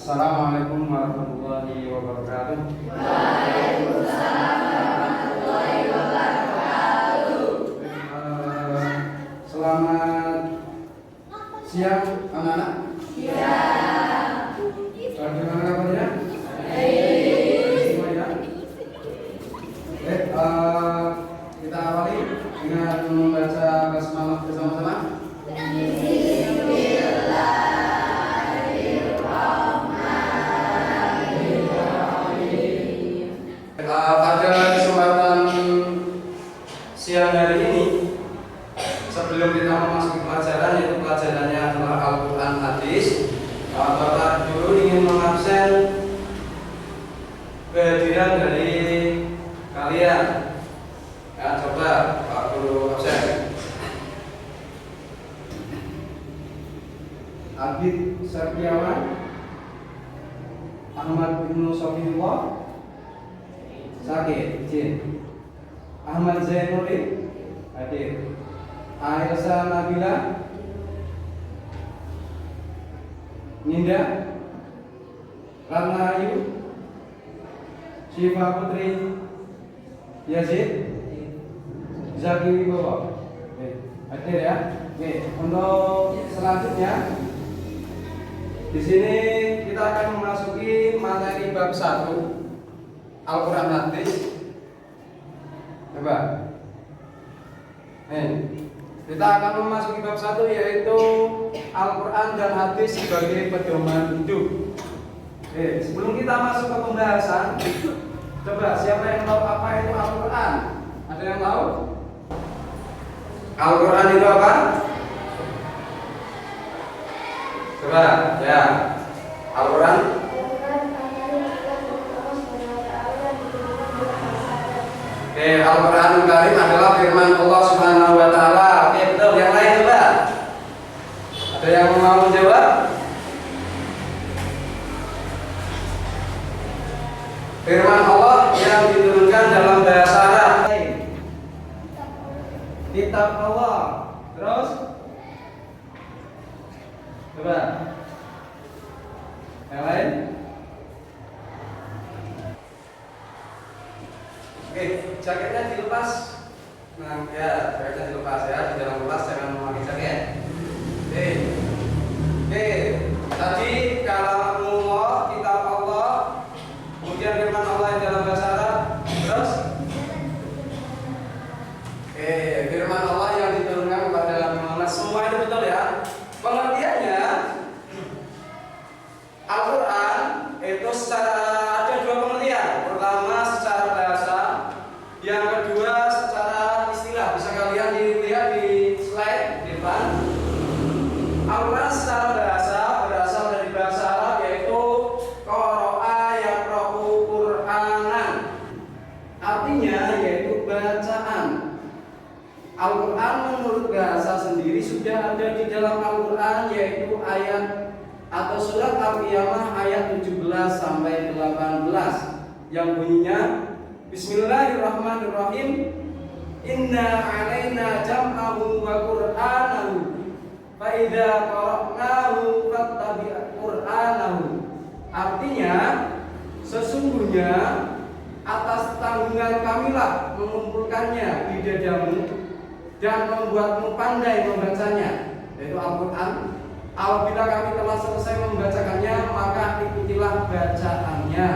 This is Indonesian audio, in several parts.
Assalamualaikum warahmatullahi wabarakatuh. Waalaikumsalam warahmatullahi wabarakatuh. Selamat siang anak-anak. Siang. Bagaimana kabarnya? Baik. Semua ya. Kita awali dengan membaca basmalah bersama-sama. Pada kesempatan siang hari ini, sebelum kita memasuki pelajaran, yaitu pelajarannya adalah Al-Quran Hadis, Bapak dulu ingin mengabsen kehadiran dari kalian. Ya, coba Pak Guru absen. Abid Sardiawan, Ahmad bin Sofiyullah, Sakit, izin. Ahmad Zainuddin, hadir. Airsa Nabila, Ninda, Ratna Ayu, Syifa Putri, Yazid, Zaki Wibowo. Hadir ya. Oke, untuk selanjutnya di sini kita akan memasuki materi bab 1 Al-Quran Hadis. Coba. Kita akan memasuki bab 1 yaitu Al-Quran dan Hadis sebagai pedoman hidup. Sebelum kita masuk ke pembahasan, coba siapa yang tahu apa itu Al-Quran? Ada yang tahu? Al-Quran itu apa? Coba, ya. Al-Quran Al-Quranul Karim adalah firman Allah Subhanahu wa taala. Oke, betul. Yang lain coba. Ada yang mau menjawab? Firman Allah yang diturunkan dalam bahasa Arab. Kitab Allah. Terus? Coba. Yang lain? Oke, jaketnya dilepas. Nah, ya, jaketnya dilepas ya. Di dalam kelas jangan memakai jaket. Oke. Tadi kalamullah, kitab Allah, kemudian firman Allah yang dalam bahasa Arab. Terus? Firman Allah yang diturunkan kepada Nabi Muhammad. Semua itu betul ya. Pengertiannya, Al-Quran itu ada dua pengertian. Pertama secara bahasa, yang kedua secara istilah. Bisa kalian dilihat di slide di depan. Al-Quran secara bahasa berasal dari bahasa Arab yaitu qara'a yaqra'u Qur'anan. Artinya yaitu bacaan. Al-Quran menurut bahasa sendiri sudah ada di dalam Al-Quran yaitu ayat atau surat Al-Qiyamah ayat 17 sampai 18 yang bunyinya Bismillahirrahmanirrahim. Inna alaina jam'ahu wa qur'anahu fa idza qara'nahu fattabi' qur'anahu. Artinya sesungguhnya atas tanggungan kamilah mengumpulkannya di dadamu dan membuatmu pandai membacanya, yaitu Al-Quran. Apabila kami telah selesai membacakannya, maka ikutilah bacaannya.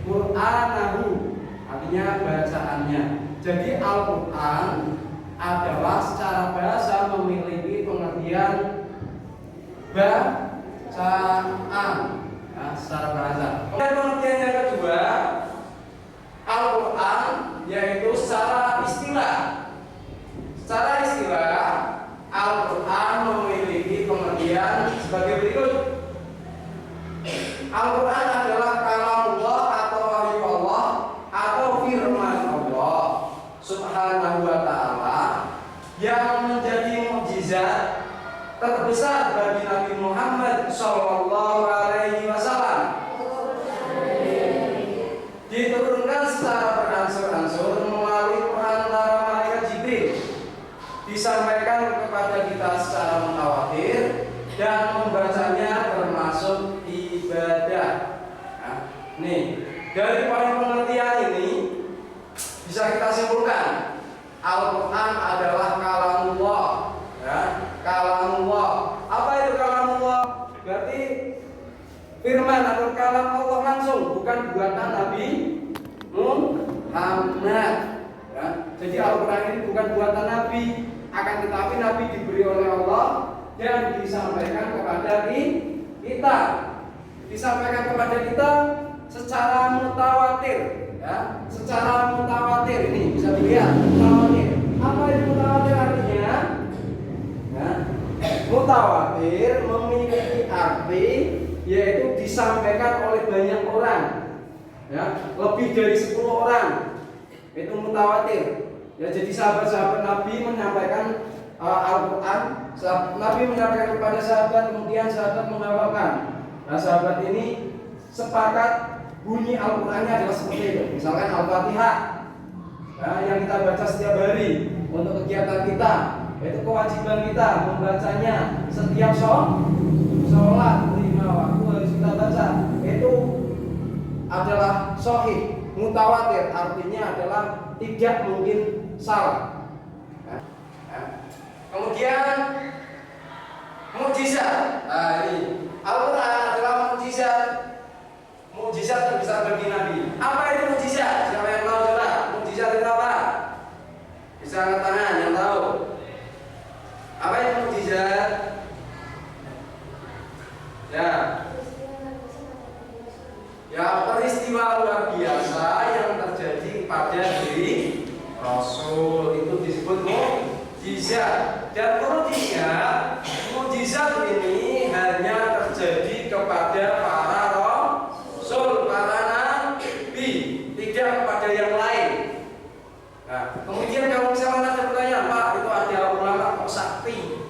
Qur'anahu artinya bacaannya. Jadi Al-Quran adalah secara bahasa memiliki pengertian bacaan, ya, secara bahasa. Dan pengertian yang kedua, Al-Quran yaitu secara istilah. Secara istilah, Al-Quran memiliki pengertian sebagai berikut. Al-Quran adalah kalamullah atau wahyu Allah atau firman Allah Subhanahu wa ta'ala yang menjadi mukjizat terbesar bagi Nabi Muhammad sallallahu alaihi wasallam. Diturunkan secara beransur-ansur melalui perantara malaikat Jibril, disampaikan kepada kita secara mutawatir dan membacanya termasuk ibadah. Nih, dari poin pengertian ini bisa kita simpulkan Al-Quran adalah kalamullah, ya, kalamullah. Apa itu kalamullah? Berarti firman atau kalam Allah langsung, bukan buatan Nabi Muhammad. Ya. Jadi Al-Quran ini bukan buatan Nabi, akan tetapi Nabi diberi oleh Allah dan disampaikan kepada kita, disampaikan kepada kita secara mutawatir, ya, secara mutawatir. Ini bisa dilihat mutawatir. Apa itu mutawatir artinya? Ya, mutawatir memiliki arti yaitu disampaikan oleh banyak orang, ya, lebih dari 10 orang. Itu mutawatir. Ya, jadi sahabat-sahabat Nabi menyampaikan Al-Quran, Nabi menyampaikan kepada sahabat, kemudian sahabat menghafalkan. Nah, sahabat ini sepakat bunyi Al-Qurannya adalah seperti itu. Misalkan Al-Fatihah, ya, yang kita baca setiap hari untuk kegiatan kita, itu kewajiban kita membacanya setiap sholat 5 waktu harus kita baca. Itu adalah sahih, mutawatir, artinya adalah tidak mungkin salah. Kemudian mukjizat. Nah, ini Al-Quran adalah mukjizat. Mukjizat terbesar bagi Nabi. Apa itu mukjizat? Siapa yang tahu coba? Mukjizat itu apa? Bisa angkat tangan yang tahu. Apa itu mukjizat? Ya. Ya, peristiwa luar biasa yang terjadi pada diri Rasul itu disebut mukjizat. Dan uniknya mukjizat ini hanya terjadi kepada para rasul, para nabi, tidak kepada yang lain. Nah, kemudian kalau misalnya ada pertanyaan, Pak, itu ada ulama kok sakti,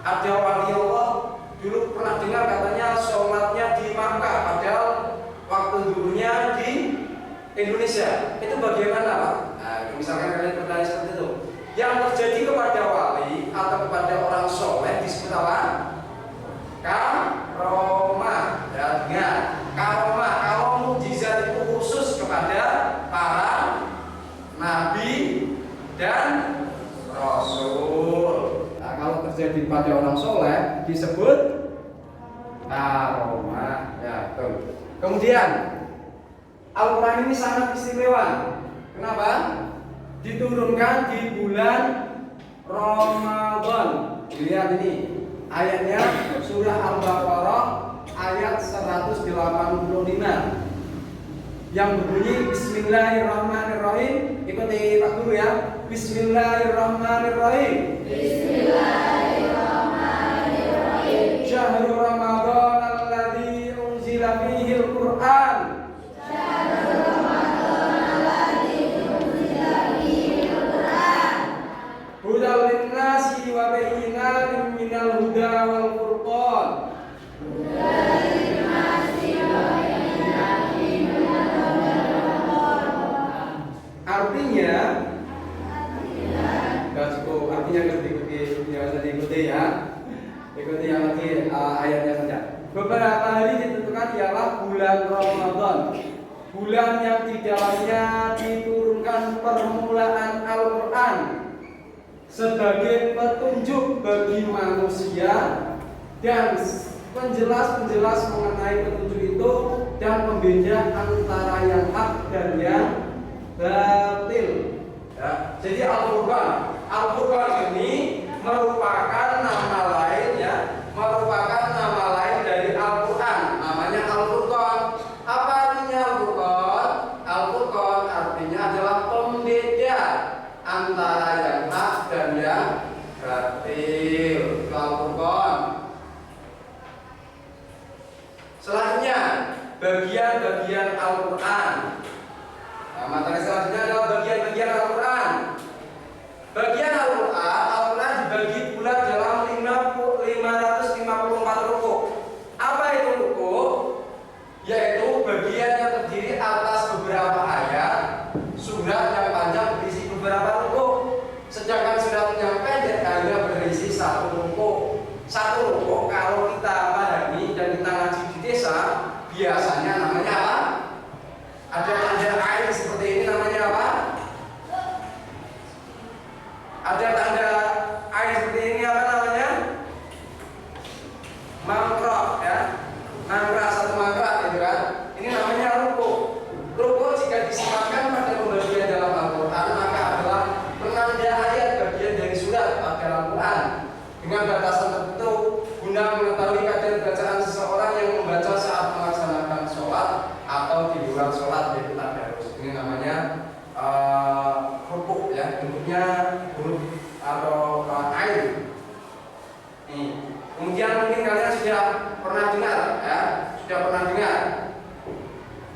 ada wali Allah, dulu pernah dengar katanya sholatnya di Makkah, padahal waktu dulunya di Indonesia. Itu bagaimana, Pak? Nah, misalkan kalian bertanya seperti itu. Yang terjadi kepada wali atau kepada orang soleh disebut apa? Karomah. Ya, ingat, karomah. Kalau mukjizat itu khusus kepada para nabi dan rasul. Nah, kalau terjadi pada orang soleh disebut karomah. Ya, betul. Kemudian Al-Quran ini sangat istimewa. Kenapa? Diturunkan di bulan Ramadan. Lihat ini ayatnya, surah Al-Baqarah ayat 185 yang berbunyi Bismillahirrahmanirrahim. Ikuti Pak Guru ya. Bismillahirrahmanirrahim. Bismillahirrahmanirrahim. Syahrul Ramadan alladzi unzila fihi al-Qur'an. Hudal linnasi wa bayyinatin minal huda wal furqan. Artinya enggak cukup, artinya harus diikuti ya. Ikuti yang lagi ayatnya saja. Beberapa hari ditentukan ialah bulan Ramadan, bulan yang di dalamnya diturunkan permulaan Al-Quran sebagai petunjuk bagi manusia dan penjelas mengenai petunjuk itu dan pembeda antara yang hak dan yang batil. Ya, jadi Al-Quran ini merupakan nama lain, ya, merupakan nama lain dari Al-Quran. Namanya Al-Furqan. Apa artinya Al-Furqan? Al-Furqan artinya adalah pembeda antara yang hak dan yang batil. Al-Furqan. Selanjutnya bagian-bagian Al-Quran. Nah, materi selanjutnya adalah bagian-bagian Al-Quran. Bagian Al-Quran dibagi bulat dalam 554 rukuk. Apa itu rukuk? Yaitu bagian yang terdiri atas beberapa ayat, surat yang panjang berisi beberapa rukuk, sedangkan surat yang pendek hanya berisi satu rukuk. Satu rukuk kalau kita pahami dan kita ngaji di desa biasanya namanya apa? Kemudian mungkin kalian sudah pernah dengar, ya, sudah pernah dengar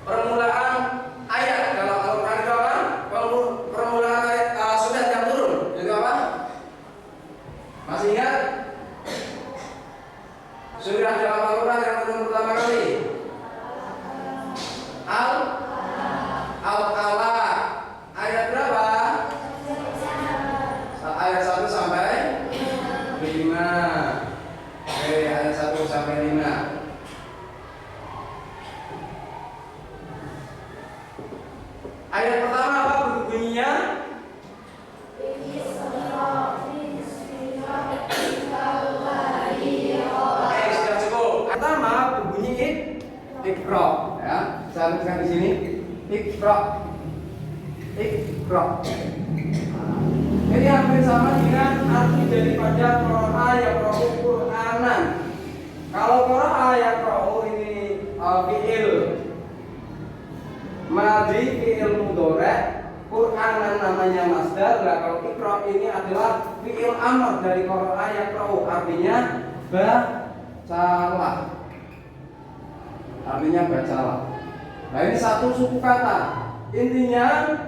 permulaan ayat dalam Al-Quran itu apa? Permulaan ayat surat yang turun itu apa? Masih ingat? Surah dalam Al-Quran yang turun pertama kali Al-Alaq. Ayat berapa? Ayat 1 sampai 5. Oke, ayat 1 sampai 5. Ayat pertama apa bunyinya? Oke, sudah cukup. Pertama berbunyi Iqra, ya. Saya tuliskan di sini Iqra. Iqra. Ini hampir sama dengan arti daripada qira'a yaqra'u Qur'anan. Kalau qira'a yaqra'u ini fi'il madhi, fi'il mudhari', Qur'anan namanya masdar. Nah, kalau Iqra ini adalah fi'il amr dari qira'a yaqra'u, artinya bacalah. Artinya bacalah. Nah, ini satu suku kata. Intinya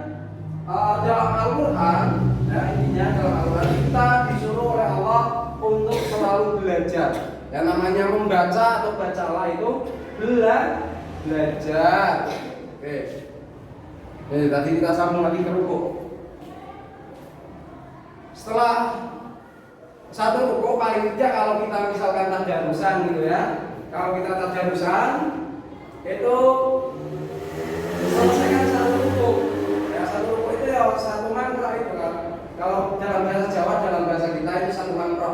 dalam Al-Quran, ya, intinya dalam Al-Quran kita disuruh oleh Allah untuk selalu belajar. Yang namanya membaca atau bacalah itu belajar. Oke. Jadi tadi kita sambung lagi ke ruku. Setelah satu ruku paling tidak kalau kita misalkan tadarusan gitu ya. Kalau kita tadarusan itu selesaikan satu ruku. Ya, satu ruku itu ya satu mantra itu kan. Kalau dalam bahasa Jawa, dalam bahasa kita itu satu mantra.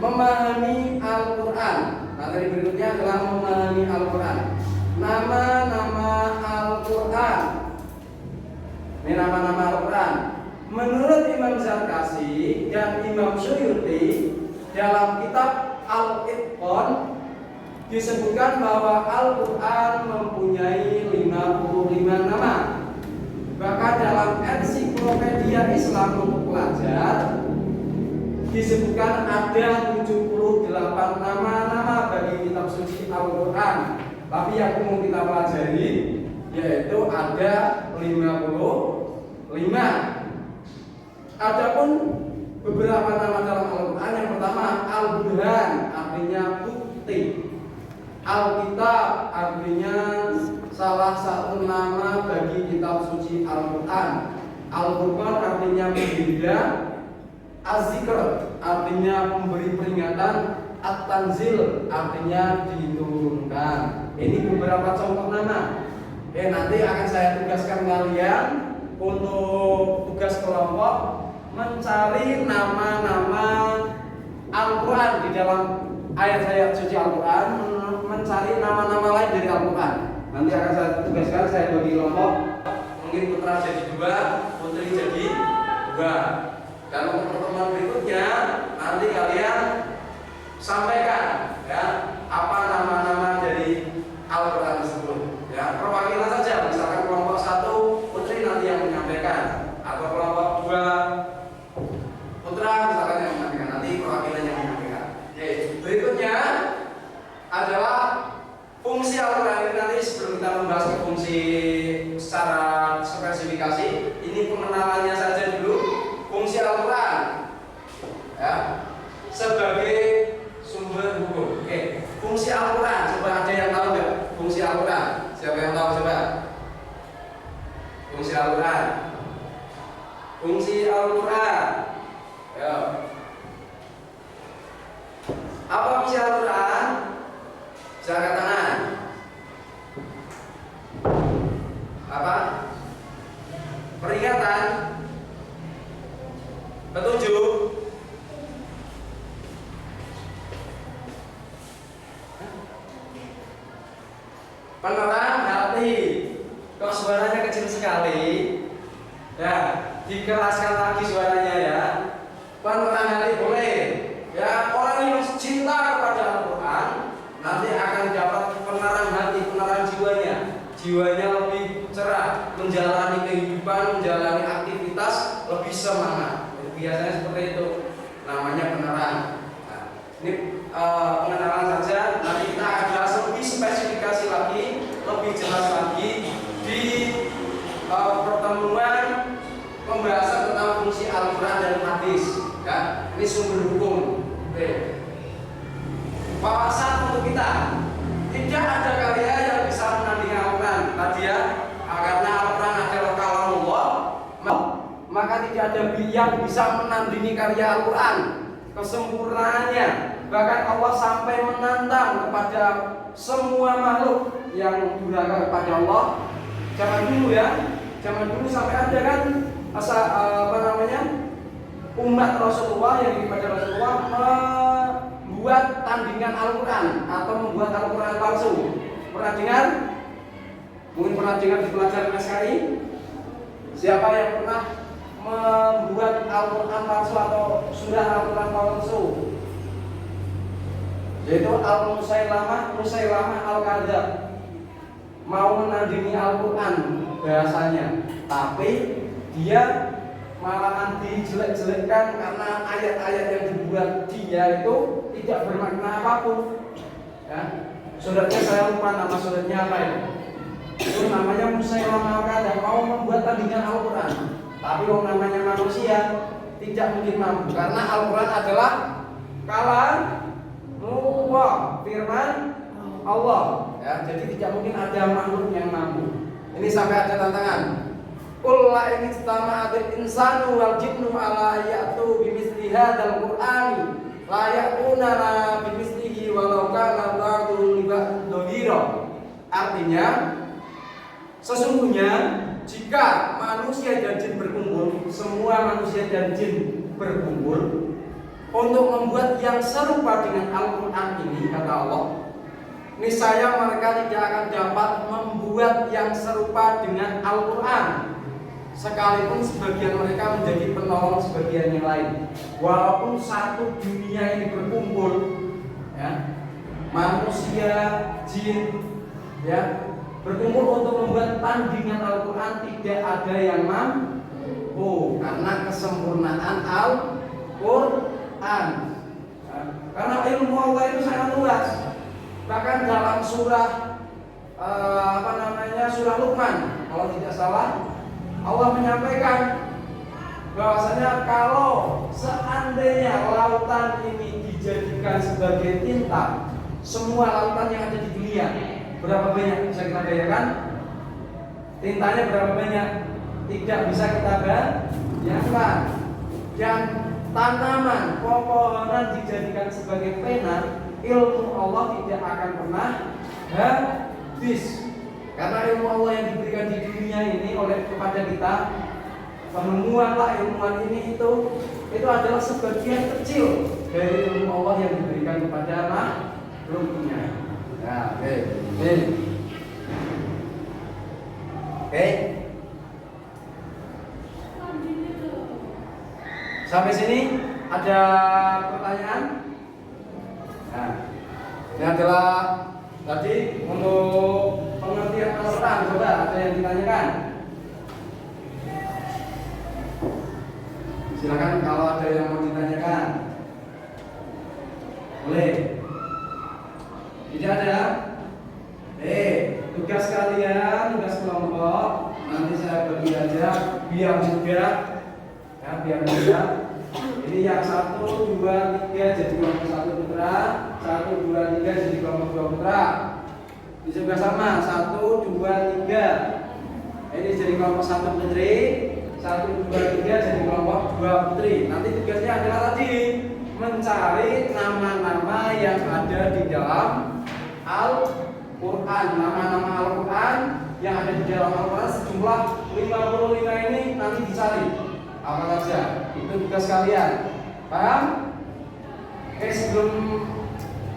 Memahami Al-Quran. Nah, dari berikutnya adalah memahami Al-Quran. Nama-nama Al-Quran. Ini nama-nama Al-Quran. Menurut Imam Zarkasi dan Imam Suyuti dalam kitab Al-Itqan disebutkan bahwa Al-Quran mempunyai 55 nama. Bahkan dalam ensiklopedia Islam untuk pelajar disebutkan ada 78 nama-nama bagi kitab suci Al-Quran. Tapi yang umum kita pelajari yaitu ada 55. Adapun beberapa nama dalam Al-Quran, yang pertama Al-Burhan, artinya bukti. Al-Kitab artinya salah satu nama bagi kitab suci Al-Quran. Al-Furqan artinya pembeda. Az-Zikr artinya memberi peringatan. At-Tanzil artinya diturunkan. Ini beberapa contoh nama. Nanti akan saya tugaskan kalian untuk tugas kelompok mencari nama-nama Al-Quran di dalam ayat-ayat suci Al-Quran, mencari nama-nama lain dari Al-Quran. Nanti akan saya tugaskan, saya bagi kelompok. Mungkin putra jadi 2, putri jadi 2. Dan untuk pertemuan berikutnya nanti kalian sampaikan ya apa nama-nama dari Al-Quran tersebut. Ya, perwakilan saja. Misalkan kelompok 1 putri nanti yang menyampaikan, atau kelompok 2 putra misalkan yang menyampaikan, nanti perwakilan yang menyampaikan. Oke, berikutnya adalah fungsi Al-Quran. Ini nanti sebelum kita membahas ke fungsi secara spesifikasi, ini pengenalannya saja dulu. Fungsi Al-Quran ya, sebagai sumber hukum. Oke, fungsi Al-Quran, coba ada yang tahu nggak fungsi Al-Quran? Siapa yang tahu coba? Fungsi Al-Quran. Fungsi Al-Quran. Ya. Apa fungsi Al-Quran? Bisa angkat tangan. Apa? Peringatan, petunjuk, penerang hati. Kok suaranya kecil sekali? Ya, dikeraskan lagi suaranya ya. Penerang hati boleh. Ya, orang yang cinta kepada Al-Quran nanti akan dapat penerang hati, penerang jiwanya. Jiwanya lebih cerah, menjalani kehidupan, menjalani aktivitas lebih semangat. Biasanya seperti itu. Namanya Ini pengenalan saja. Nanti kita akan bahas lebih spesifikasi lagi, lebih jelas lagi di pertemuan pembahasan tentang fungsi Al-Quran dan hadis. Ya, ini sumber hukum. Oke. Wawasan untuk kita, tidak ada karya yang bisa menandingi Al-Quran. Tadi ya, karena Al-Quran adalah kalamullah, maka tidak ada yang bisa menandingi karya Al-Quran, kesempurnaannya. Bahkan Allah sampai menantang kepada semua makhluk yang durhaka kepada Allah. Zaman dulu ya, zaman dulu sampai ada kan umat Rasulullah yang kepada Rasulullah membuat tandingan Al-Quran atau membuat Al-Quran palsu. Pernah dengar? Mungkin pernah dengar di pelajaran SKI. Siapa yang pernah membuat Al-Quran palsu atau surah Al-Quran palsu? Yaitu Musailamah Al-Kadzab, mau menandingi Al-Quran bahasanya, tapi dia malahan dijelek-jelekkan karena ayat-ayat yang dibuat dia itu tidak bermakna apapun. Ya, suratnya saya lupa nama suratnya apa itu. Itu namanya Musailamah Al-Kadzab, mau membuat tandingan Al-Quran, tapi yang namanya manusia tidak mungkin mampu karena Al-Quran adalah kalamullah, firman Allah. Ya, jadi tidak mungkin ada makhluk yang mampu. Ini sampai ada tantangan. Qul la in istama'atil insanu wal jinnu ala ya'tu bimithli hadzal qur'ani la ya'tuna bimithlihi walau kana ba'du libadhira. Artinya sesungguhnya jika manusia dan jin berkumpul, semua manusia dan jin berkumpul untuk membuat yang serupa dengan Al-Quran ini, kata Allah, niscaya mereka tidak akan dapat membuat yang serupa dengan Al-Quran, sekalipun sebagian mereka menjadi penolong sebagian yang lain. Walaupun satu dunia ini berkumpul, ya, manusia, jin, ya, berkumpul untuk membuat tandingan Al-Quran, tidak ada yang mampu karena kesempurnaan Al-Quran. Ya, karena ilmu Allah itu sangat luas. Bahkan dalam surah surah Luqman, kalau tidak salah, Allah menyampaikan bahwasanya kalau seandainya lautan ini dijadikan sebagai tinta, semua lautan yang ada di dunia, berapa banyak bisa kita bayangkan? Tintanya berapa banyak? Tidak bisa kita bayangkan. Dan tanaman, pepohonan dijadikan sebagai pena, ilmu Allah tidak akan pernah habis. Karena ilmu Allah yang diberikan di dunia ini oleh kepada kita, penemuanlah ilmuwan ini itu adalah sebagian kecil dari ilmu Allah yang diberikan kepada makhluknya. Ya, oke. Sampai sini ada pertanyaan? Nah, ini adalah tadi untuk pengertian Al-Quran. Coba ada yang ditanyakan? Silakan kalau ada yang mau ditanyakan. Boleh. Tidak ada? Tugas kalian, tugas kelompok, nanti saya bagi aja biar mudah. Ya, biar mudah. Ini yang 1, 2, 3 jadi kelompok 1 putra, 1, 2, 3 jadi kelompok 2 putra. Ini juga sama, 1, 2, 3. Ini jadi kelompok 1 putri, 1, 2, 3 jadi kelompok 2 putri. Nanti tugasnya adalah tadi mencari nama-nama yang ada di dalam Al-Quran. Nama-nama Al-Quran yang ada di dalam Al-Quran sejumlah 55 ini nanti dicari apa saja. Itu tugas kalian. Paham? Oke, sebelum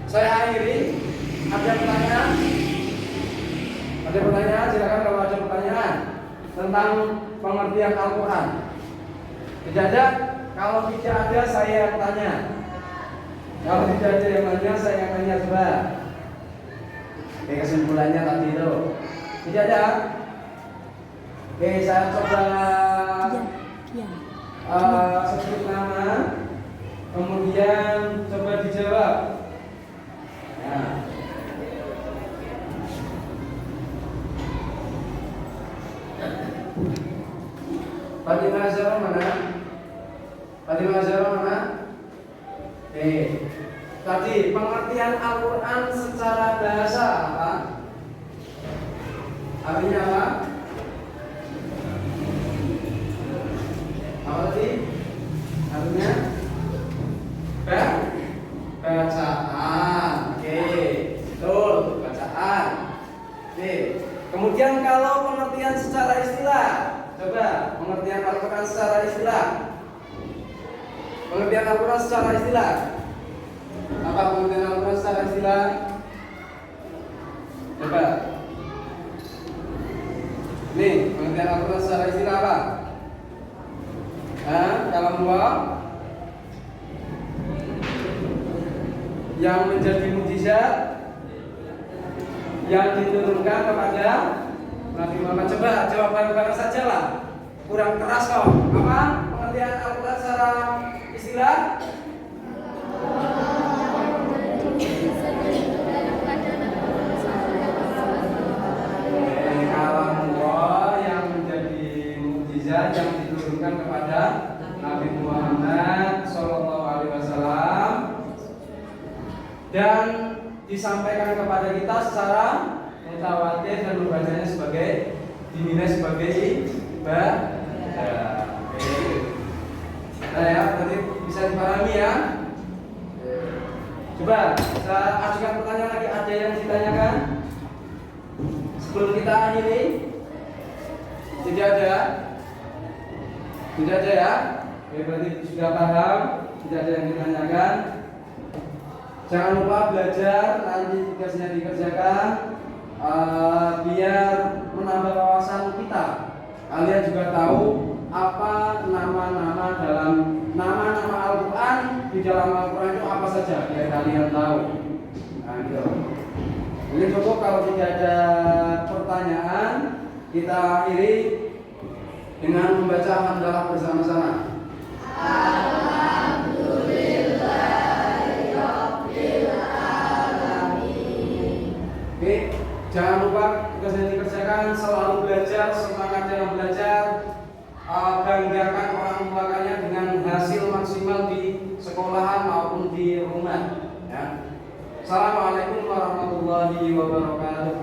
saya akhiri, ada pertanyaan? Ada pertanyaan? Silakan kalau ada pertanyaan tentang pengertian Al-Quran. Tidak ada? Kalau tidak ada, saya yang tanya. Kalau tidak ada yang tanya, saya yang tanya. Coba. Oke, kesimpulannya tadi itu. Tidak ada? Oke, saya coba sebut nama. Kemudian coba dijawab. Nah. Fatimah Zahra mana? Fatimah Zahra mana? Tadi pengertian Al-Quran secara bahasa apa? Artinya apa? Apa tadi? Artinya bacaan. Oke, betul, bacaan. Oke. Kemudian kalau pengertian secara istilah, coba pengertian Al-Quran secara istilah. Pengertian Al-Quran secara istilah. Apa pengertian Al-Quran secara istilah? Coba. Nih, pengertian Al-Quran secara istilah apa? Kalamullah yang menjadi mukjizat yang diturunkan kepada Nabi Muhammad. Coba jawab bareng-bareng saja lah. Kurang keras kok. Apa pengertian Al-Quran secara istilah? Kalamullah yang menjadi mukjizat yang diturunkan kepada Nabi Muhammad Sallallahu Alaihi Wasallam dan disampaikan kepada kita secara mutawatir dan membacanya sebagai dinilai sebagai ibadah. Nah ya, berarti bisa dipahami ya. Coba kita ajukan pertanyaan lagi, ada yang ditanyakan sebelum kita akhiri? Tidak ada? Tidak ada ya? Oke, berarti sudah paham, tidak ada yang ditanyakan. Jangan lupa belajar, nanti tugasnya dikerjakan biar menambah wawasan kita. Kalian juga tahu apa nama-nama dalam nama-nama Al-Quran di dalam Al-Quran itu apa saja, biar kalian tahu. Nah, gitu. Ini cukup, kalau tidak ada pertanyaan kita akhiri dengan membaca hamdalah bersama-sama. Oke, jangan lupa tugas yang dikerjakan selalu belajar, semangat dalam belajar, banggakan orang tua kalian dengan hasil maksimal di sekolahan maupun di rumah. Ya. Assalamualaikum warahmatullahi wabarakatuh.